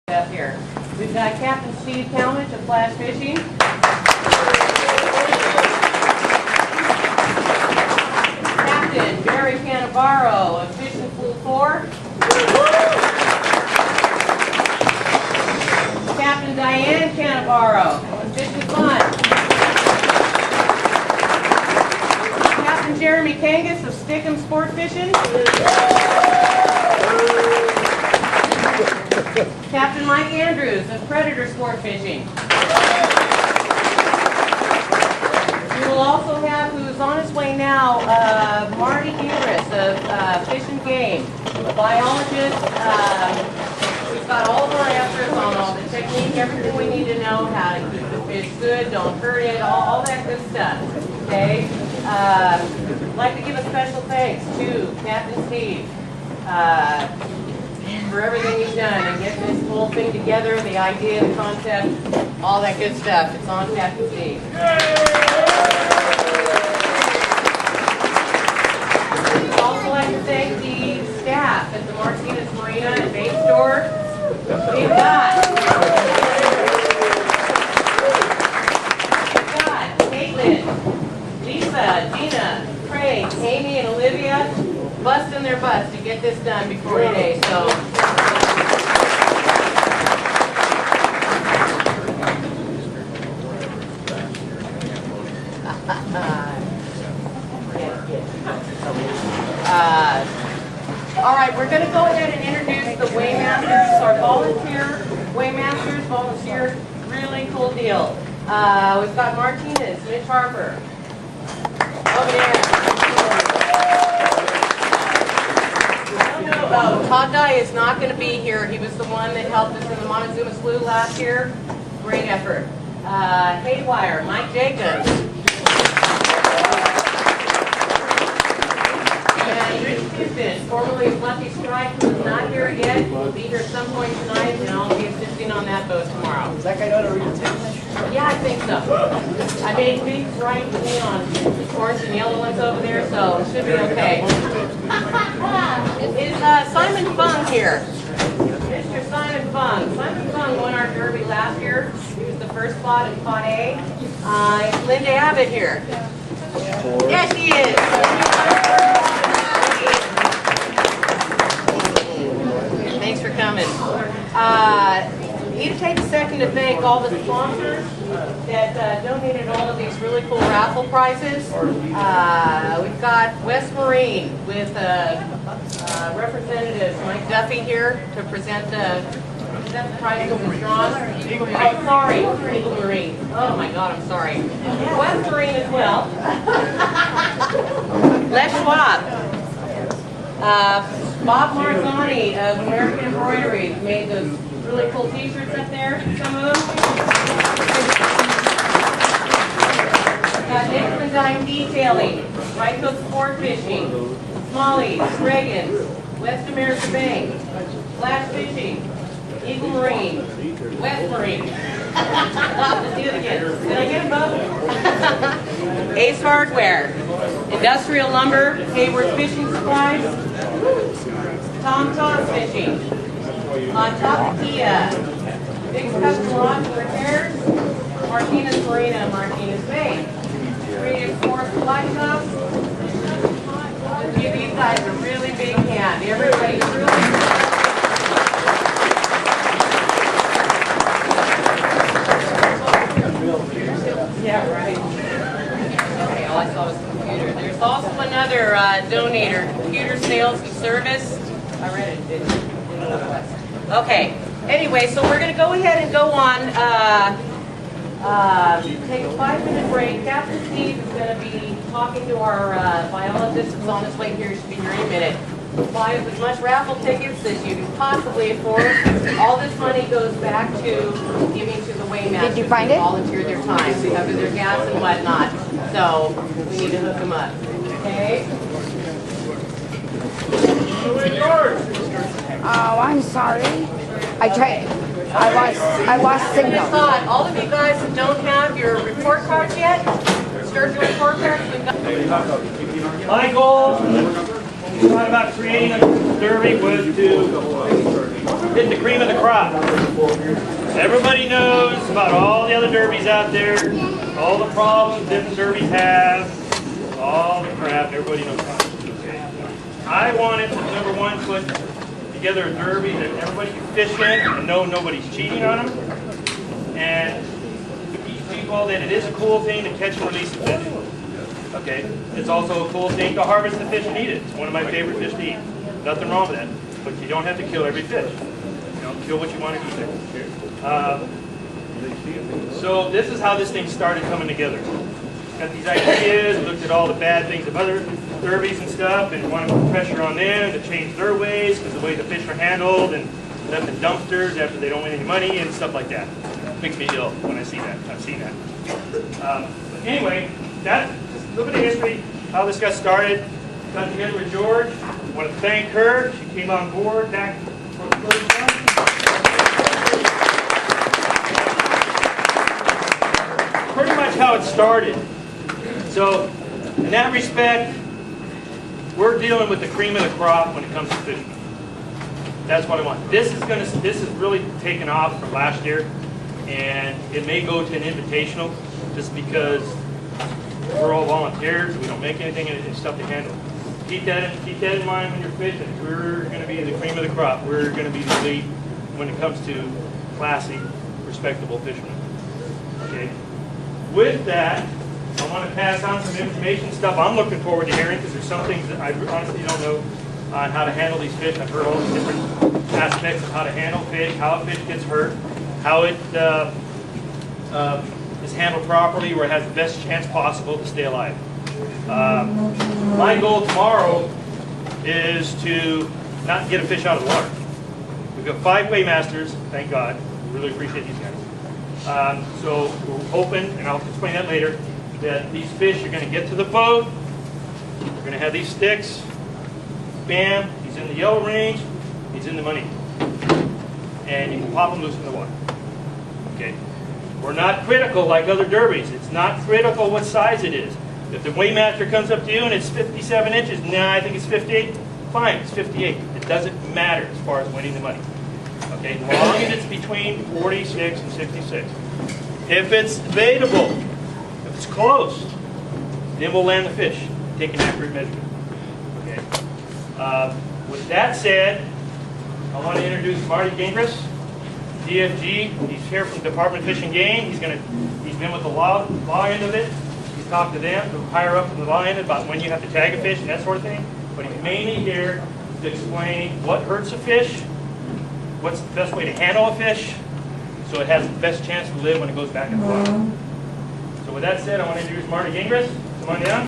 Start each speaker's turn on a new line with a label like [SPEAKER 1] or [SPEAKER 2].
[SPEAKER 1] Up here. We've got Captain Steve Talmadge of Flash Fishing. Captain Barry Canavaro of Fishing Pool 4. Captain Diane Canavaro of Fishing Fun. Captain Jeremy Kangas of Stickum Sport Fishing. Captain Mike Andrews of Predator Sport Fishing. We will also have, who's on his way now, Marty Ingris of Fish and Game, a biologist. We've got all of our answers on all the technique, everything we need to know, how to keep the fish good, don't hurt it, all that good stuff. Okay? I'd like to give a special thanks to Captain Steve. For everything he's done and getting this whole thing together, the idea, the concept, all that good stuff. It's on Captain Steve. I'd also like to thank the staff at the Martinez Marina and Bait Store. We've got Caitlin, Lisa, Gina, Craig, Amy, and Olivia busting their butts to get this done before today. So all right, we're going to go ahead and introduce the Waymasters, our volunteer Waymasters, volunteer, really cool deal. We've got Martinez, Mitch Harper, over there. Todd Dye is not going to be here. He was the one that helped us in the Montezuma Slough last year. Great effort. Haywire, Mike Jacobs. And Rich Houston, formerly of Lucky Strike, who is not here yet. Will be here at some point tonight, and I'll be assisting on that boat tomorrow.
[SPEAKER 2] Does that guy know how to read the tape measure?
[SPEAKER 1] Yeah, I think so. I made big bright neon orange and yellow ones over there, so it should be okay. Is Simon Fung here? Mr. Simon Fung. Simon Fung won our derby last year. He was the first spot in Pot A. Is Linda Abbott here? Yes, she is. Thanks for coming. Need to take a second to thank all the sponsors that donated all of these really cool raffle prizes. We've got West Marine with Representative Mike Duffy here to present the prize that was drawn. Oh, sorry, Eagle Marine. Oh my God, I'm sorry. West Marine as well. Les Schwab. Bob Marzani of American Embroidery made those really cool t-shirts up there, some of them. Got Nickel and Dime Detailing, Right Hook Sport Fishing, Smalley's, Reagan's, West America Bank, Flash Fishing, Eagle Marine, West Marine. Let's do it again. Did I get them both? Ace Hardware, Industrial Lumber, Hayward Fishing Supplies, Tom Toss Fishing, On Top of Kia, Big Custom Lodge and Repairs, Martinez Marina, Martinez Bay, Radius Forest Light Shop. Give these guys a really big hand. Everybody's really yeah, right. Okay, all I saw was computer. There's also another donator, computer sales and service. I read it, didn't know what it was. Okay, anyway, so we're going to go ahead and go on, take a 5-minute break. Captain Steve is going to be talking to our biologist who's on his way here. He should be here in a minute. Buy up as much raffle tickets as you can possibly afford. All this money goes back to giving to the Waymasters.
[SPEAKER 3] Did you find it?
[SPEAKER 1] Volunteer their time, to cover their gas and whatnot. So we need to hook them up. Okay?
[SPEAKER 3] Oh, I'm sorry. I tried. I lost signal.
[SPEAKER 1] All of you guys that don't have your report cards yet, Sturgeon report cards, we've got.
[SPEAKER 4] My goal about creating a derby was to
[SPEAKER 2] hit the cream of the crop. Everybody knows about all the other derbies out there, all the problems different derbies have, all the crap, everybody knows about it. Okay. I wanted to, number one, put together a derby that everybody can fish in and know nobody's cheating on them, and to teach people that it is a cool thing to catch and release the fish. Okay, it's also a cool thing to harvest the fish and eat it. It's one of my favorite fish to eat. Nothing wrong with that, but you don't have to kill every fish. You know, kill what you want to eat there. So this is how this thing started coming together. Got these ideas, looked at all the bad things of other derbies and stuff, and wanted to put pressure on them to change their ways, because the way the fish are handled, and left in dumpsters after they don't win any money and stuff like that. Makes me ill when I see that. I've seen that. But anyway, that's just a little bit of history, how this got started. Got together with George. I want to thank her. She came on board back for the first time. Pretty much how it started. So, in that respect, we're dealing with the cream of the crop when it comes to fishing. That's what I want. This is really taken off from last year, and it may go to an invitational just because we're all volunteers. We don't make anything, and it's tough to handle. Keep that in mind when you're fishing. We're going to be the cream of the crop. We're going to be the lead when it comes to classy, respectable fishermen. Okay. With that, I want to pass on some information stuff I'm looking forward to hearing, because there's some things that I honestly don't know on how to handle these fish. I've heard all the different aspects of how to handle fish, how a fish gets hurt, how it is handled properly where it has the best chance possible to stay alive. My goal tomorrow is to not get a fish out of the water. We've got 5 weightmasters, thank God. We really appreciate these guys. So we're hoping, and I'll explain that later, that these fish are going to get to the boat. We're going to have these sticks. Bam, he's in the yellow range, he's in the money. And you can pop him loose in the water. Okay. We're not critical like other derbies. It's not critical what size it is. If the weighmaster comes up to you and it's 57 inches, nah, I think it's 58, fine, it's 58. It doesn't matter as far as winning the money. Okay, as long as it's between 46 and 66. If it's baitable, if it's close, then we'll land the fish, take an accurate measurement. Okay. With that said, I want to introduce Marty Gingras, DFG. He's here from Department of Fish and Game. He's been with the law end of it. He's talked to them, who higher up from the law end, about when you have to tag a fish and that sort of thing. But he's mainly here to explain what hurts a fish, what's the best way to handle a fish, so it has the best chance to live when it goes back in the water. So with that said, I want to introduce Marty Gingras. Come on down.